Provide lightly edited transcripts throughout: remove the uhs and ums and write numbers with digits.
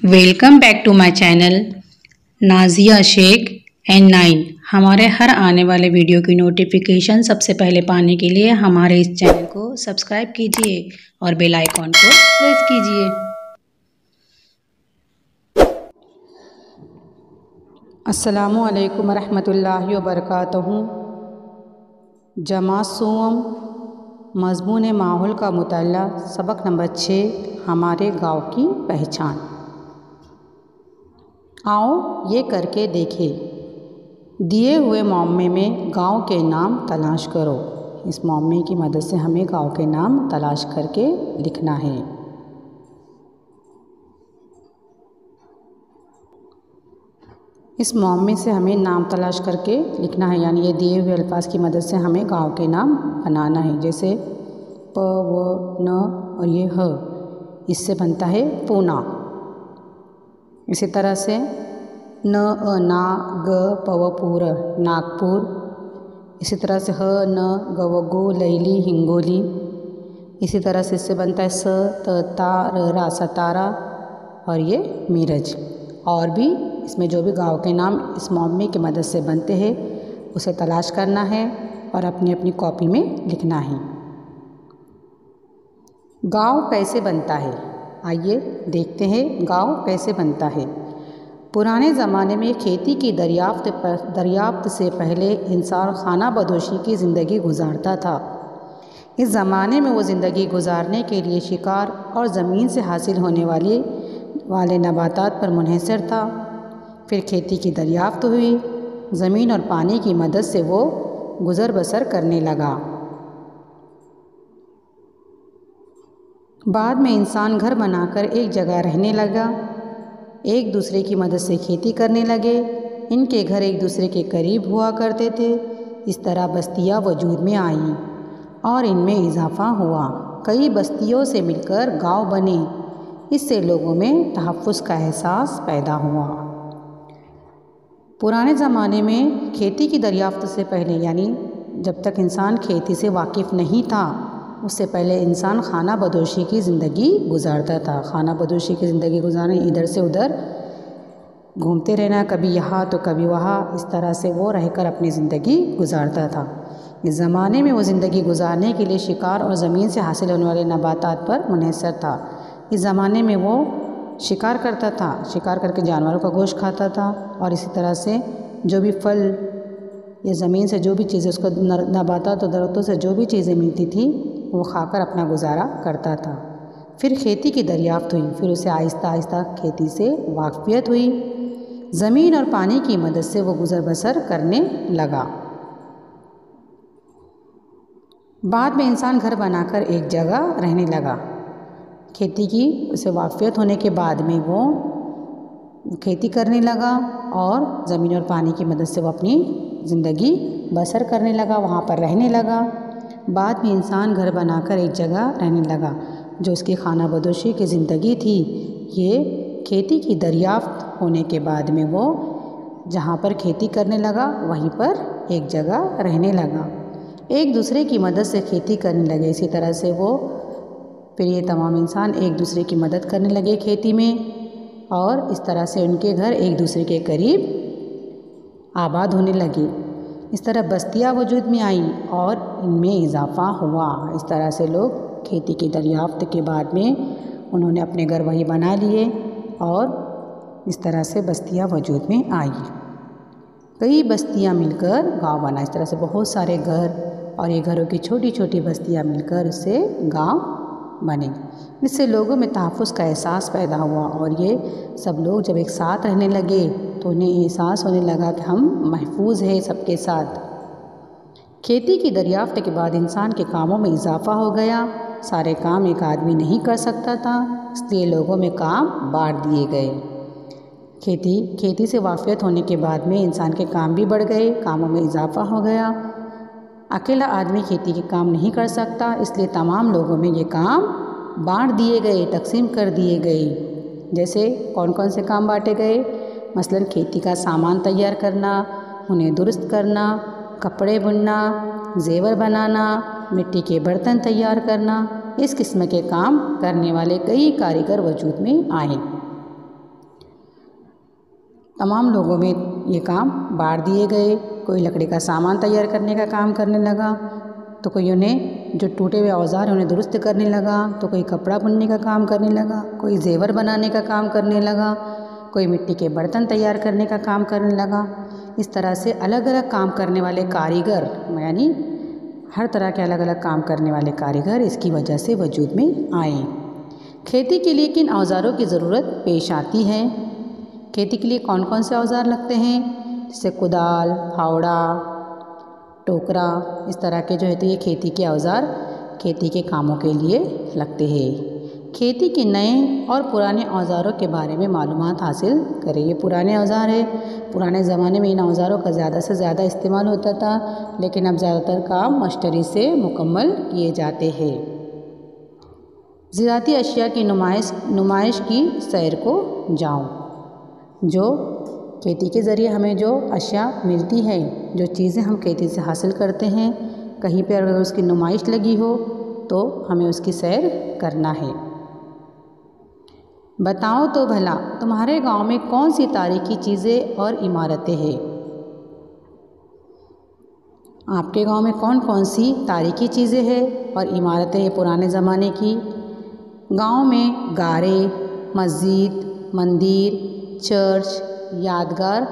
Welcome back to my channel Nazia Shaikh N9। हमारे हर आने वाले वीडियो की नोटिफिकेशन सबसे पहले पाने के लिए हमारे इस चैनल को सब्सक्राइब कीजिए और बेल आइकॉन को प्रेस कीजिए। अस्सलामु अलैकुम रहमतुल्लाहि व बरकातहू। जमात सोम मज़मून माहौल का मुताला, सबक नंबर 6, हमारे गांव की पहचान। आओ ये करके देखें। दिए हुए मौमे में गांव के नाम तलाश करो। इस मौमे की मदद से हमें गांव के नाम तलाश करके लिखना है। इस मौमे से हमें नाम तलाश करके लिखना है, यानी ये दिए हुए अल्फाज की मदद से हमें गांव के नाम बनाना है। जैसे प, व, न और ये ह, इससे बनता है पूना। इसी तरह से न, अ, ना, ग, पव, पूर, नागपुर। इसी तरह से ह, न, गव, गो, लैली, हिंगोली। इसी तरह से इससे बनता है स, त, ता, र, रा, सतारा और ये मीरज। और भी इसमें जो भी गांव के नाम इस मौमे की मदद से बनते हैं उसे तलाश करना है और अपनी अपनी कॉपी में लिखना है। गांव कैसे बनता है, आइए देखते हैं गांव कैसे बनता है। पुराने ज़माने में खेती की दरियाफ्त से पहले इंसान खाना बदोशी की ज़िंदगी गुजारता था। इस ज़माने में वो ज़िंदगी गुजारने के लिए शिकार और ज़मीन से हासिल होने वाले नबातात पर मुनहसर था। फिर खेती की दरियाफ्त हुई। ज़मीन और पानी की मदद से वो गुज़र बसर करने लगा। बाद में इंसान घर बनाकर एक जगह रहने लगा। एक दूसरे की मदद से खेती करने लगे। इनके घर एक दूसरे के करीब हुआ करते थे। इस तरह बस्तियां वजूद में आईं और इनमें इजाफा हुआ। कई बस्तियों से मिलकर गांव बने। इससे लोगों में तहफ़्फ़ुज़ का एहसास पैदा हुआ। पुराने ज़माने में खेती की दरियाफ्त से पहले, यानी जब तक इंसान खेती से वाकिफ़ नहीं था, उससे पहले इंसान खाना बदोशी की ज़िंदगी गुजारता था। खाना बदोशी की ज़िंदगी गुजारने, इधर से उधर घूमते रहना, कभी यहाँ तो कभी वहाँ, इस तरह से वो रहकर अपनी ज़िंदगी गुजारता था। इस ज़माने में वो ज़िंदगी गुजारने के लिए शिकार और ज़मीन से हासिल होने वाले नबातात पर मुनहसर था। इस ज़माने में वो शिकार करता था, शिकार करके जानवरों का गोश्त खाता था और इसी तरह से जो भी फल या ज़मीन से जो भी चीज़ें उसको नबातात और दरख्तों से जो भी चीज़ें मिलती थी वो खाकर अपना गुजारा करता था। फिर खेती की दरियाफ्त हुई। फिर उसे आहिस्ता आहिस्ता खेती से वाक़फ़ियत हुई। ज़मीन और पानी की मदद से वो गुज़र बसर करने लगा। बाद में इंसान घर बनाकर एक जगह रहने लगा। खेती की उसे वाक़फ़ियत होने के बाद में वो खेती करने लगा और ज़मीन और पानी की मदद से वो अपनी ज़िंदगी बसर करने लगा, वहाँ पर रहने लगा। बाद में इंसान घर बनाकर एक जगह रहने लगा। जो उसकी खाना बदोशी की ज़िंदगी थी, ये खेती की दरियाफ्त होने के बाद में वो जहाँ पर खेती करने लगा वहीं पर एक जगह रहने लगा। एक दूसरे की मदद से खेती करने लगे। इसी तरह से वो फिर ये तमाम इंसान एक दूसरे की मदद करने लगे खेती में और इस तरह से उनके घर एक दूसरे के करीब आबाद होने लगे। इस तरह बस्तियां वजूद में आईं और इनमें इजाफा हुआ। इस तरह से लोग खेती की दरियाफ्त के बाद में उन्होंने अपने घर वही बना लिए और इस तरह से बस्तियां वजूद में आई। कई बस्तियां मिलकर गांव बना। इस तरह से बहुत सारे घर और ये घरों की छोटी छोटी बस्तियां मिलकर उससे गांव बने। इससे लोगों में तहफ़्फ़ुज़ का एहसास पैदा हुआ और ये सब लोग जब एक साथ रहने लगे तो उन्हें एहसास होने लगा कि हम महफूज हैं सबके साथ। खेती की दरियाफ्त के बाद इंसान के कामों में इजाफा हो गया। सारे काम एक आदमी नहीं कर सकता था, इसलिए लोगों में काम बांट दिए गए। खेती से वाक़फ़ियत होने के बाद में इंसान के काम भी बढ़ गए, कामों में इजाफा हो गया। अकेला आदमी खेती के काम नहीं कर सकता, इसलिए तमाम लोगों में ये काम बांट दिए गए, तकसीम कर दिए गए। जैसे कौन कौन से काम बांटे गए? मसलन खेती का सामान तैयार करना, उन्हें दुरुस्त करना, कपड़े बुनना, जेवर बनाना, मिट्टी के बर्तन तैयार करना, इस किस्म के काम करने वाले कई कारीगर वजूद में आए। तमाम लोगों में ये काम बांट दिए गए। कोई लकड़ी का सामान तैयार करने का काम करने लगा, तो कोई उन्हें जो टूटे हुए औजार उन्हें दुरुस्त करने लगा, तो कोई कपड़ा बुनने का काम करने लगा, कोई जेवर बनाने का काम करने लगा, कोई मिट्टी के बर्तन तैयार करने का काम करने लगा। इस तरह से अलग अलग काम करने वाले कारीगर, यानी हर तरह के अलग अलग काम करने वाले कारीगर इसकी वजह से वजूद में आए। खेती के लिए किन औज़ारों की ज़रूरत पेश आती है? खेती के लिए कौन कौन से औज़ार लगते हैं? जैसे कुदाल, फावड़ा, टोकरा, इस तरह के जो है तो ये खेती के औज़ार खेती के कामों के लिए लगते हैं। खेती के नए और पुराने औज़ारों के बारे में मालूमात हासिल करें। ये पुराने औज़ार है, पुराने ज़माने में इन औज़ारों का ज़्यादा से ज़्यादा इस्तेमाल होता था, लेकिन अब ज़्यादातर काम मशीनरी से मुकम्मल किए जाते हैं। ज़राअती अशिया की नुमाइश की सैर को जाऊँ। जो खेती के ज़रिए हमें जो अशिया मिलती है, जो चीज़ें हम खेती से हासिल करते हैं, कहीं पर अगर उसकी नुमाइश लगी हो तो हमें उसकी सैर करना है। बताओ तो भला तुम्हारे गांव में कौन सी तारीखी चीज़ें और इमारतें हैं? आपके गांव में कौन कौन सी तारीखी चीज़ें हैं और इमारतें हैं पुराने ज़माने की? गांव में गारे, मस्जिद, मंदिर, चर्च, यादगार,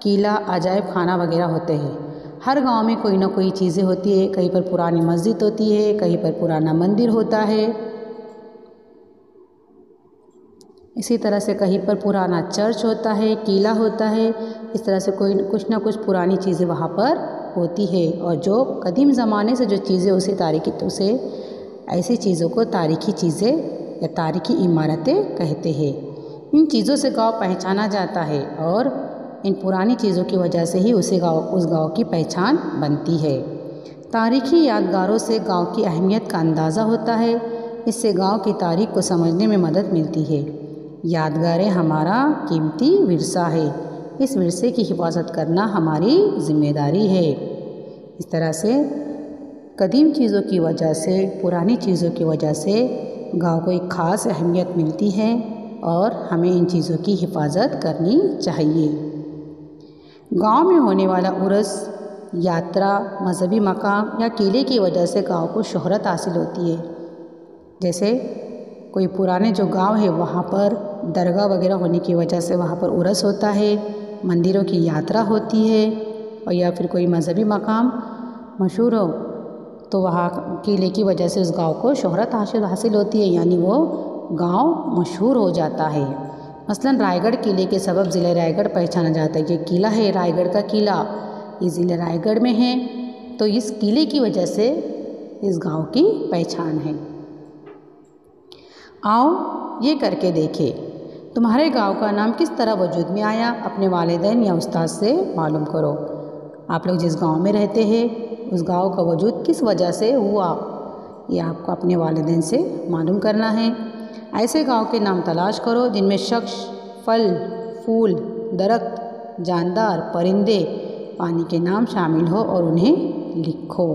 किला, अजायब खाना वगैरह होते हैं। हर गांव में कोई ना कोई चीज़ें होती है। कहीं पर पुरानी मस्जिद होती है, कहीं पर पुराना मंदिर होता है, इसी तरह से कहीं पर पुराना चर्च होता है, किला होता है। इस तरह से कोई कुछ ना कुछ पुरानी चीज़ें वहाँ पर होती है। और जो कदीम ज़माने से जो चीज़ें उसे ऐसी चीज़ों को तारीखी चीज़ें या तारीखी इमारतें कहते हैं। इन चीज़ों से गांव पहचाना जाता है और इन पुरानी चीज़ों की वजह से ही उस गांव की पहचान बनती है। तारीखी यादगारों से गांव की अहमियत का अंदाज़ा होता है। इससे गांव की तारीख को समझने में मदद मिलती है। यादगारें हमारा कीमती विरसा है। इस विरसे की हिफाजत करना हमारी जिम्मेदारी है। इस तरह से कदीम चीज़ों की वजह से, पुरानी चीज़ों की वजह से गांव को एक ख़ास अहमियत मिलती है और हमें इन चीज़ों की हिफाजत करनी चाहिए। गांव में होने वाला उर्स, यात्रा, मजहबी मकाम या किले की वजह से गांव को शोहरत हासिल होती है। जैसे कोई पुराने जो गांव है वहाँ पर दरगाह वगैरह होने की वजह से वहाँ पर उर्स होता है, मंदिरों की यात्रा होती है, और या फिर कोई मजहबी मकाम मशहूर हो तो वहाँ किले की वजह से उस गांव को शोहरत हासिल होती है, यानी वो गांव मशहूर हो जाता है। मसलन रायगढ़ किले के सबब ज़िला रायगढ़ पहचाना जाता है। ये किला है रायगढ़ का किला, ये ज़िला रायगढ़ में है, तो इस किले की वजह से इस गांव की पहचान है। आओ ये करके देखें। तुम्हारे गांव का नाम किस तरह वजूद में आया? अपने वालिदैन या उस्ताद से मालूम करो। आप लोग जिस गांव में रहते हैं उस गांव का वजूद किस वजह से हुआ, ये आपको अपने वालिदैन से मालूम करना है। ऐसे गांव के नाम तलाश करो जिनमें शख्स, फल, फूल, दरख्त, जानदार, परिंदे, पानी के नाम शामिल हो और उन्हें लिखो।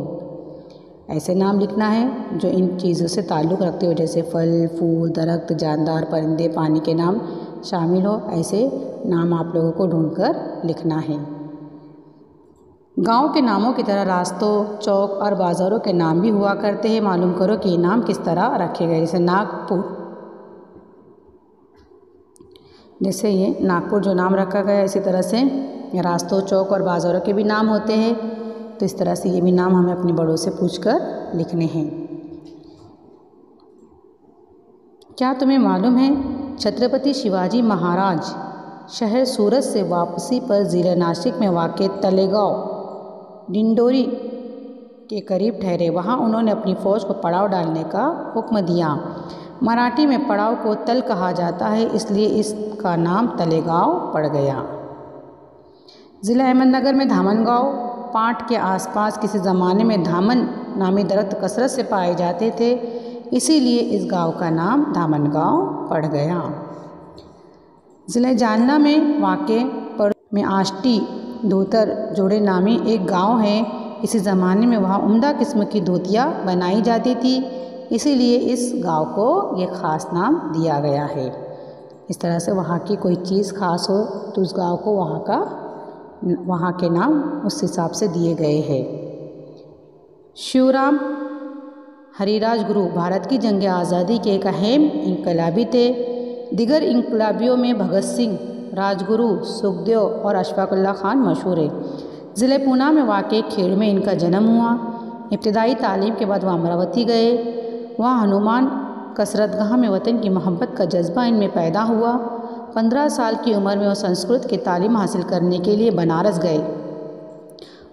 ऐसे नाम लिखना है जो इन चीज़ों से ताल्लुक़ रखते हो, जैसे फल, फूल, दरख्त, जानदार, परिंदे, पानी के नाम शामिल हो। ऐसे नाम आप लोगों को ढूंढकर लिखना है। गांव के नामों की तरह रास्तों, चौक और बाज़ारों के नाम भी हुआ करते हैं। मालूम करो कि ये नाम किस तरह रखे गए। जैसे नागपुर, जैसे ये नागपुर जो नाम रखा गया, इसी तरह से रास्तों, चौक और बाज़ारों के भी नाम होते हैं। तो इस तरह से ये भी नाम हमें अपने बड़ों से पूछकर लिखने हैं। क्या तुम्हें मालूम है छत्रपति शिवाजी महाराज शहर सूरत से वापसी पर ज़िला नासिक में वाक़ तलेगांव डिंडोरी के करीब ठहरे। वहाँ उन्होंने अपनी फ़ौज को पड़ाव डालने का हुक्म दिया। मराठी में पड़ाव को तल कहा जाता है, इसलिए इसका नाम तलेगांव पड़ गया। ज़िला अहमदनगर में धामनगांव पाट के आसपास किसी ज़माने में धामन नामी दरख्त कसरत से पाए जाते थे, इसीलिए इस गांव का नाम धामनगांव पड़ गया। ज़िला जालना में वाक़े पर में आष्टी धोतर जोड़े नामी एक गांव है। इसी ज़माने में वहाँ उम्दा किस्म की धोतियाँ बनाई जाती थी, इसीलिए इस गांव को ये ख़ास नाम दिया गया है। इस तरह से वहाँ की कोई चीज़ खास हो तो उस गांव को वहाँ के नाम उस हिसाब से दिए गए हैं। शिवराम हरिराज गुरु भारत की जंग आज़ादी के एक अहम इनकलाबी थे। दिगर इनकलाबियों में भगत सिंह, राजगुरु, सुखदेव और अशफाकुल्ला खान मशहूर है। ज़िले पूना में वाक़ खेड़ में इनका जन्म हुआ। इब्तदाई तालीम के बाद वह अमरावती गए। वहाँ हनुमान कसरतगाह में वतन की मोहब्बत का जज्बा इनमें पैदा हुआ। 15 साल की उम्र में वो संस्कृत की तालीम हासिल करने के लिए बनारस गए।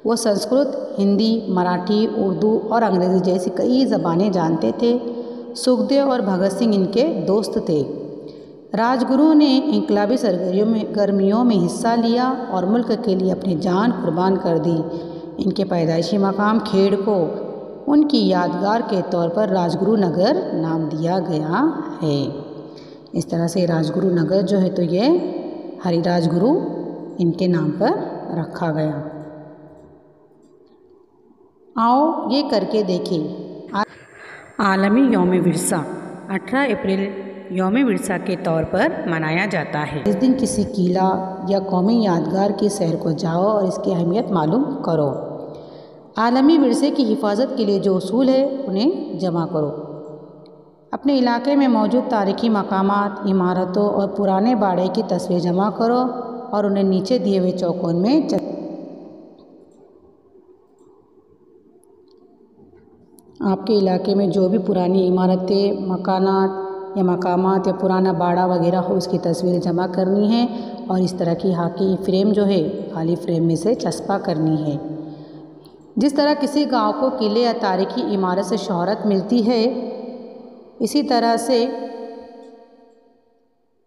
वो संस्कृत, हिंदी, मराठी, उर्दू और अंग्रेज़ी जैसी कई ज़बानें जानते थे। सुखदेव और भगत सिंह इनके दोस्त थे। राजगुरु ने इनकलाबी सरगर्मियों में हिस्सा लिया और मुल्क के लिए अपनी जान कुर्बान कर दी। इनके पैदाइशी मकाम खेड़ को उनकी यादगार के तौर पर राजगुरु नगर नाम दिया गया है। इस तरह से राजगुरु नगर जो है तो ये हरिराज गुरु इनके नाम पर रखा गया। आओ ये करके देखें। आलमी यौम विरसा 18 अप्रैल यौम विरसा के तौर पर मनाया जाता है। इस दिन किसी किला या कौमी यादगार की सैर को जाओ और इसकी अहमियत मालूम करो। आलमी विरसे की हिफाजत के लिए जो उसूल है उन्हें जमा करो। अपने इलाके में मौजूद तारीखी मकामात, इमारतों और पुराने बाड़े की तस्वीर जमा करो और उन्हें नीचे दिए हुए चौकोन में आपके इलाके में जो भी पुरानी इमारतें, मकानात या मकामात या पुराना बाड़ा वगैरह हो उसकी तस्वीरें जमा करनी है और इस तरह की हाकी फ्रेम जो है खाली फ्रेम में से चस्पा करनी है। जिस तरह किसी गांव को किले या तारीखी इमारत से शोहरत मिलती है, इसी तरह से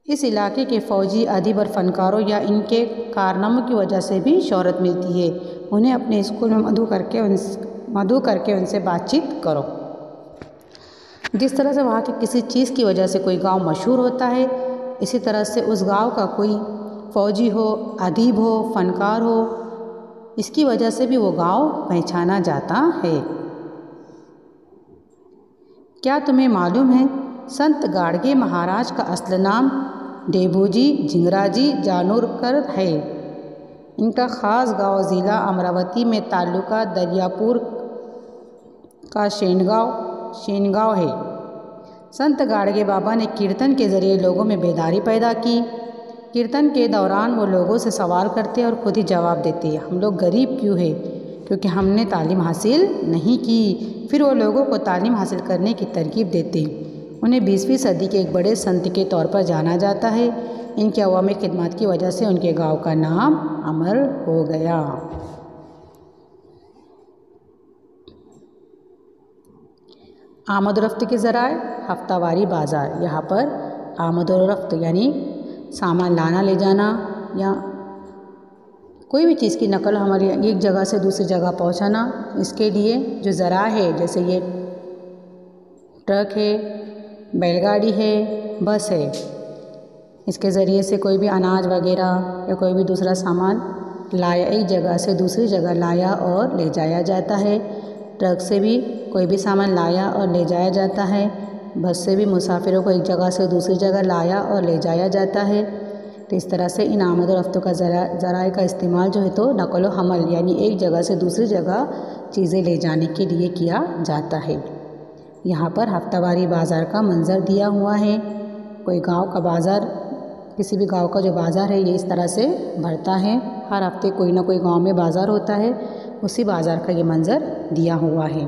इस इलाके के फ़ौजी, अदीब और फ़नकारों या इनके कारनामों की वजह से भी शोहरत मिलती है। उन्हें अपने स्कूल में मधु करके उनसे बातचीत करो। जिस तरह से वहाँ की किसी चीज़ की वजह से कोई गांव मशहूर होता है, इसी तरह से उस गांव का कोई फ़ौजी हो, अदीब हो, फ़नकार हो, इसकी वजह से भी वो गांव पहचाना जाता है। क्या तुम्हें मालूम है संत गाड़गे महाराज का असल नाम डेबूजी झिंगराजी जानूरकर है। इनका ख़ास गांव ज़िला अमरावती में तालुका दरियापुर का शेनगांव है। संत गाड़गे बाबा ने कीर्तन के ज़रिए लोगों में बेदारी पैदा की। कीर्तन के दौरान वो लोगों से सवाल करते और खुद ही जवाब देते, हम लोग गरीब क्यों हैं? क्योंकि हमने तालीम हासिल नहीं की। फिर वो लोगों को तालीम हासिल करने की तरकीब देते। उन्हें 20वीं सदी के एक बड़े संत के तौर पर जाना जाता है। इनकी अवामी खिदमत की वजह से उनके गांव का नाम अमर हो गया। आमद रफ्त के ज़राए, हफ्तावारी बाज़ार। यहाँ पर आमद और रफ्त यानी सामान लाना ले जाना या कोई भी चीज़ की नकल हमारी एक जगह से दूसरी जगह पहुँचाना, इसके लिए जो ज़रा है, जैसे ये ट्रक है, बैलगाड़ी है, बस है, इसके ज़रिए से कोई भी अनाज वगैरह या कोई भी दूसरा सामान लाया, एक जगह से दूसरी जगह लाया और ले जाया जाता है। ट्रक से भी कोई भी सामान लाया और ले जाया जाता है। बस से भी मुसाफिरों को एक जगह से दूसरी जगह लाया और ले जाया जाता है। तो इस तरह से इन आमद और रफ्तों का ज़राए का इस्तेमाल जो है तो नक़ल व हमल यानी एक जगह से दूसरी जगह चीज़ें ले जाने के लिए किया जाता है। यहाँ पर हफ्तावारी बाज़ार का मंज़र दिया हुआ है। कोई गांव का बाज़ार, किसी भी गांव का जो बाज़ार है ये इस तरह से भरता है। हर हफ्ते कोई ना कोई गांव में बाज़ार होता है, उसी बाज़ार का ये मंज़र दिया हुआ है।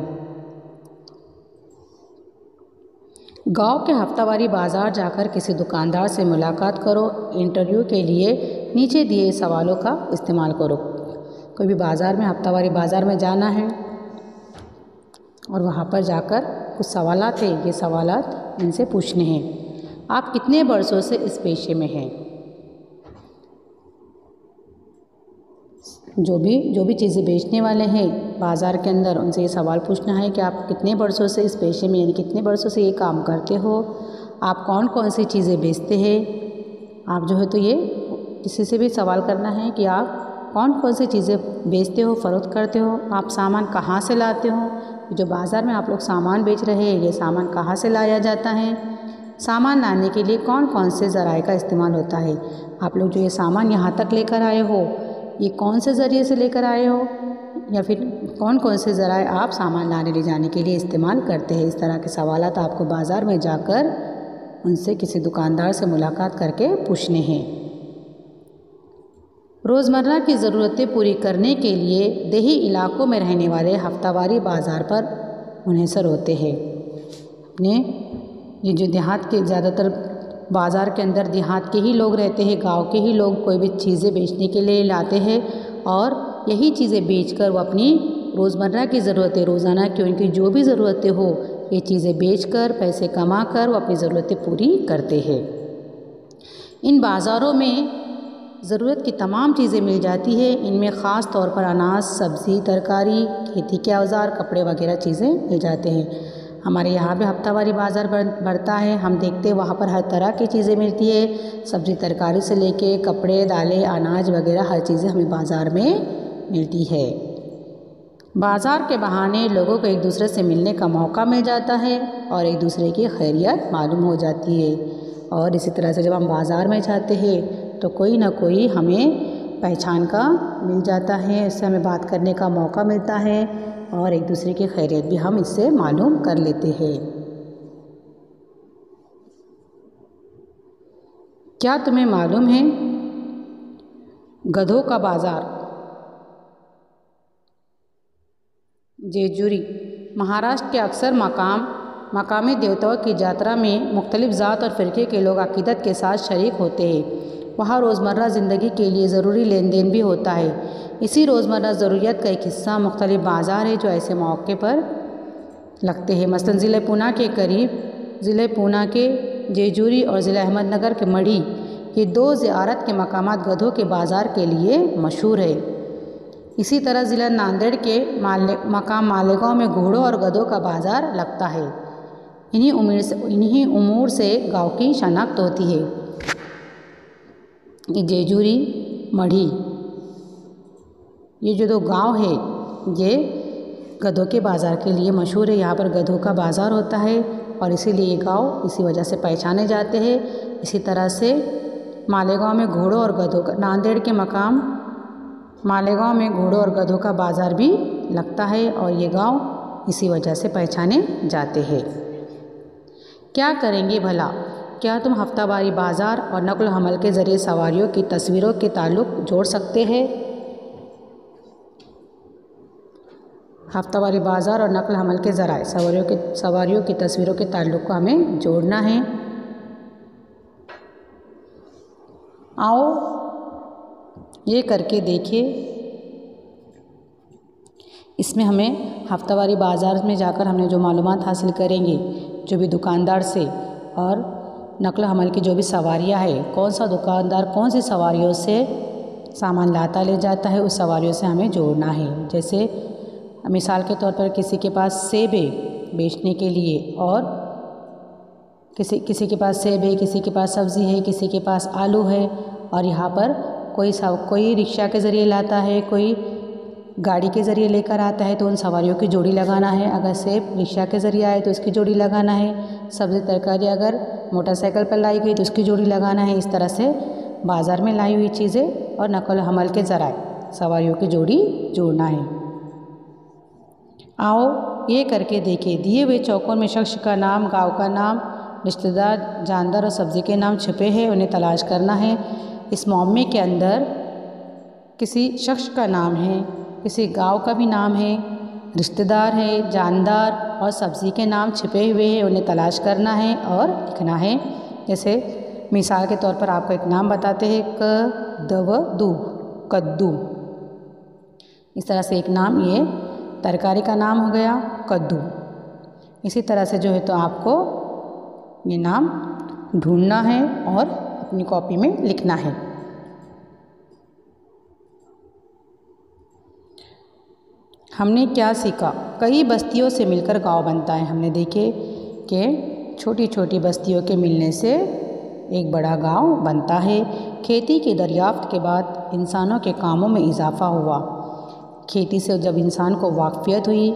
गांव के हफ्तावारी बाज़ार जाकर किसी दुकानदार से मुलाकात करो। इंटरव्यू के लिए नीचे दिए सवालों का इस्तेमाल करो। कोई भी बाज़ार में, हफ्तावारी बाज़ार में जाना है और वहाँ पर जाकर कुछ सवालात है, ये सवालात इनसे पूछने हैं। आप कितने वर्षों से इस पेशे में हैं? जो भी चीज़ें बेचने वाले हैं बाज़ार के अंदर, उनसे ये सवाल पूछना है कि आप कितने वर्षों से इस पेशे में, यानी कितने वर्षों से ये काम करते हो, आप कौन कौन सी चीज़ें बेचते हैं। आप जो है तो ये किसी से भी सवाल करना है कि आप कौन कौन सी चीज़ें बेचते हो, फ़रोख्त करते हो, आप सामान कहाँ से लाते हो। जो बाज़ार में आप लोग सामान बेच रहे हैं, ये सामान कहाँ से लाया जाता है। सामान लाने के लिए कौन कौन से ज़राए का इस्तेमाल होता है। आप लोग जो ये सामान यहाँ तक लेकर आए हो, ये कौन से ज़रिए से लेकर आए हो, या फिर कौन कौन से ज़राए आप सामान लाने ले जाने के लिए इस्तेमाल करते हैं। इस तरह के सवालात आपको बाज़ार में जाकर उनसे किसी दुकानदार से मुलाकात करके पूछने हैं। रोज़मर्रा की ज़रूरतें पूरी करने के लिए देही इलाकों में रहने वाले हफ्तावारी बाज़ार पर मुनहसर होते हैं। अपने ये जो देहात के ज़्यादातर बाज़ार के अंदर देहात के ही लोग रहते हैं, गांव के ही लोग कोई भी चीज़ें बेचने के लिए लाते हैं और यही चीज़ें बेचकर वो अपनी रोज़मर्रा की ज़रूरतें, रोज़ाना की उनकी जो भी ज़रूरतें हो, ये चीज़ें बेचकर पैसे कमाकर वो अपनी ज़रूरतें पूरी करते हैं। इन बाज़ारों में ज़रूरत की तमाम चीज़ें मिल जाती है। इनमें ख़ास तौर पर अनाज, सब्ज़ी, तरकारी, खेती के औजार, कपड़े वगैरह चीज़ें मिल जाते हैं। हमारे यहाँ पे हफ्तावारी बाज़ार बढ़ता है। हम देखते हैं वहाँ पर हर तरह की चीज़ें मिलती है। सब्ज़ी तरकारी से लेके कपड़े, दालें, अनाज वगैरह हर चीज़ें हमें बाज़ार में मिलती है। बाज़ार के बहाने लोगों को एक दूसरे से मिलने का मौका मिल जाता है और एक दूसरे की खैरियत मालूम हो जाती है। और इसी तरह से जब हम बाज़ार में जाते हैं तो कोई ना कोई हमें पहचान का मिल जाता है, इससे हमें बात करने का मौका मिलता है और एक दूसरे की खैरियत भी हम इससे मालूम कर लेते हैं। क्या तुम्हें मालूम है गधों का बाज़ार? जेजुरी महाराष्ट्र के अक्सर मकामी देवताओं की यात्रा में मुख्तलिफ़ ज़ात और फ़िरके के लोग अक़ीदत के साथ शरीक होते हैं। वहाँ रोज़मर्रा ज़िंदगी के लिए ज़रूरी लेन देन भी होता है। इसी रोज़मर्रा ज़रूरियत का एक हिस्सा मुख्तलिफ़ बाज़ार है जो ऐसे मौके पर लगते हैं। मसलन ज़िले पूना के करीब, ज़िले पूना के जेजुरी और ज़िला अहमदनगर के मढ़ी, ये दो ज़ियारत के मकामात गधों के बाज़ार के लिए मशहूर है। इसी तरह ज़िला नांदेड़ के मकाम मालेगांव में घोड़ों और गधों का बाज़ार लगता है। इन्हीं उमूर से गाँव की शनाख्त होती है। ये जेजुरी, मढ़ी, ये जो दो गांव है ये गधों के बाज़ार के लिए मशहूर है। यहाँ पर गधों का बाज़ार होता है और इसीलिए ये गांव इसी वजह से पहचाने जाते हैं। इसी तरह से मालेगांव में घोड़ों और गधों का, नांदेड़ के मकाम मालेगांव में घोड़ों और गधों का बाज़ार भी लगता है और ये गांव इसी वजह से पहचाने जाते हैं। क्या करेंगे भला? क्या तुम हफ्तावारी बाज़ार और नक़ल हमल के ज़रिए सवारियों की तस्वीरों के ताल्लुक़ जोड़ सकते हैं? हफ्तावारी बाज़ार और नक़ल हमल के ज़राए सवारियों की तस्वीरों के ताल्लुक़ को हमें जोड़ना है। आओ ये करके देखिए। इसमें हमें हफ्तावारी बाज़ार में जाकर हमने जो मालूमात हासिल करेंगे, जो भी दुकानदार से, और नक़ल हमल की जो भी सवारियाँ हैं, कौन सा दुकानदार कौन सी सवारियों से सामान लाता ले जाता है, उस सवारियों से हमें जोड़ना है। जैसे मिसाल के तौर पर किसी के पास सेब है बेचने के लिए और किसी के पास सेब है, किसी के पास सब्ज़ी है, किसी के पास आलू है और यहाँ पर कोई रिक्शा के ज़रिए लाता है, कोई गाड़ी के ज़रिए लेकर आता है, तो उन सवारियों की जोड़ी लगाना है। अगर सेब रिक्शा के ज़रिए आए तो उसकी जोड़ी लगाना है। सब्ज़ी तरकारी अगर मोटरसाइकिल पर लाई गई तो उसकी जोड़ी लगाना है। इस तरह से बाज़ार में लाई हुई चीज़ें और नक़ल हमल के ज़राए सवारियों की जोड़ी जोड़ना है। आओ ये करके देखें। दिए हुए चौकोर में शख्स का नाम, गाँव का नाम, रिश्तेदार, जानदार और सब्ज़ी के नाम छिपे हैं, उन्हें तलाश करना है। इस मुअम्मे के अंदर किसी शख्स का नाम है, किसी गांव का भी नाम है, रिश्तेदार है, जानदार और सब्ज़ी के नाम छिपे हुए हैं, उन्हें तलाश करना है और लिखना है। जैसे मिसाल के तौर पर आपको एक नाम बताते हैं, कद्दू। इस तरह से एक नाम, ये तरकारी का नाम हो गया कद्दू। इसी तरह से जो है तो आपको ये नाम ढूंढना है और अपनी कॉपी में लिखना है। हमने क्या सीखा? कई बस्तियों से मिलकर गांव बनता है। हमने देखे कि छोटी छोटी बस्तियों के मिलने से एक बड़ा गांव बनता है। खेती की दरियाफ्त के बाद इंसानों के कामों में इजाफ़ा हुआ। खेती से जब इंसान को वाक़फ़ियत हुई,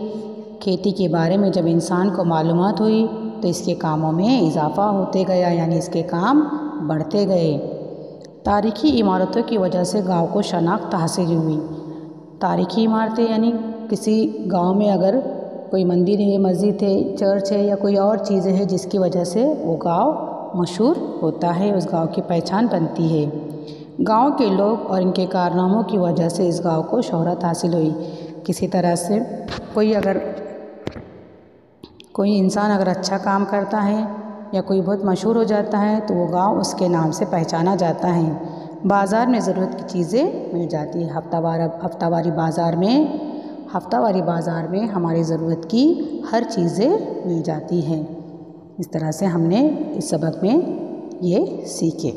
खेती के बारे में जब इंसान को मालूमात हुई तो इसके कामों में इजाफ़ा होते गया, यानी इसके काम बढ़ते गए। तारीख़ी इमारतों की वजह से गांव को शनाख्त हासिल हुई। तारीख़ी इमारतें यानी किसी गांव में अगर कोई मंदिर है, मस्जिद है, चर्च है या कोई और चीज़ें हैं जिसकी वजह से वो गांव मशहूर होता है, उस गांव की पहचान बनती है। गांव के लोग और इनके कारनामों की वजह से इस गांव को शोहरत हासिल हुई। किसी तरह से कोई इंसान अगर अच्छा काम करता है या कोई बहुत मशहूर हो जाता है तो वो गांव उसके नाम से पहचाना जाता है। बाज़ार में ज़रूरत की चीज़ें मिल जाती है। हफ्तावारी बाज़ार में हमारी ज़रूरत की हर चीज़ें मिल जाती हैं। इस तरह से हमने इस सबक में ये सीखे।